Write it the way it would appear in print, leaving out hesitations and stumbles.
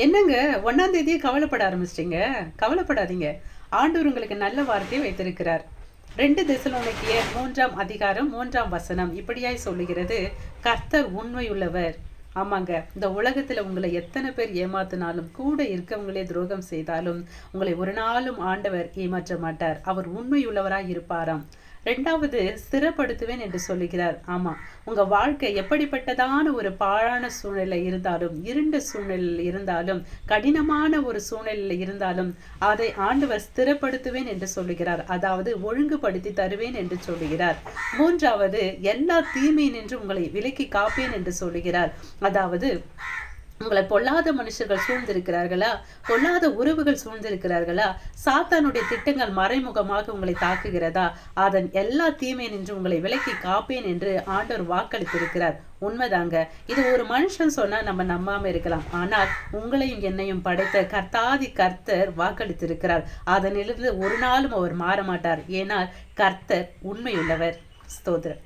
என்னங்க 1ஆம் தேதியே கவலைப்பட ஆரம்பிச்சிட்டீங்க? கவலைப்படாதீங்க. ஆண்டவர் உங்களுக்கு நல்ல வார்த்தையை வைத்திருக்கிறார். 2 தெசலோனிக்கேயர் 3ஆம் அதிகாரம் 3ஆம் வசனம் இப்படியாய் சொல்லுகிறது, கர்த்தர் உண்மையுள்ளவர். ஆமாங்க. இந்த உலகத்துல உங்களை எத்தனை பேர் ஏமாத்தினாலும், கூட இருக்கவங்களே துரோகம் செய்தாலும், உங்களை ஒரு நாளும் ஆண்டவர் ஏமாற்ற மாட்டார். அவர் உண்மையுள்ளவராய் இருப்பாராம். 2வது ஸ்திரப்படுத்துவேன் என்று சொல்லுகிறார். ஆமா, உங்க வாழ்க்கை எப்படிப்பட்டதான ஒரு பாழான சூழ்நிலை இருந்தாலும், இருண்ட சூழ்நிலையில் இருந்தாலும், கடினமான ஒரு சூழ்நிலையில் இருந்தாலும், அதை ஆண்டவர் ஸ்திரப்படுத்துவேன் என்று சொல்லுகிறார். அதாவது ஒழுங்குபடுத்தி தருவேன் என்று சொல்லுகிறார். 3வது எல்லா தீமையினின்று உங்களை விலக்கி காப்பேன் என்று சொல்லுகிறார். அதாவது உங்களை பொல்லாத மனுஷர்கள் சூழ்ந்திருக்கிறார்களா, பொல்லாத உறவுகள் சூழ்ந்திருக்கிறார்களா, சாத்தானுடைய திட்டங்கள் மறைமுகமாக உங்களை தாக்குகிறதா, அதன் எல்லா தீமையினின்று உங்களை விலக்கி காப்பேன் என்று ஆண்டவர் வாக்களித்திருக்கிறார். உண்மைதாங்க. இது ஒரு மனுஷன் சொன்னா நம்ம நம்பாம இருக்கலாம். ஆனால் உங்களையும் என்னையும் படைத்த கர்த்தாதி கர்த்தர் வாக்களித்திருக்கிறார். அதனிலிருந்து ஒரு நாளும் அவர் மாற மாட்டார். ஏனால் கர்த்தர் உண்மையுள்ளவர். ஸ்தோத்திரம்.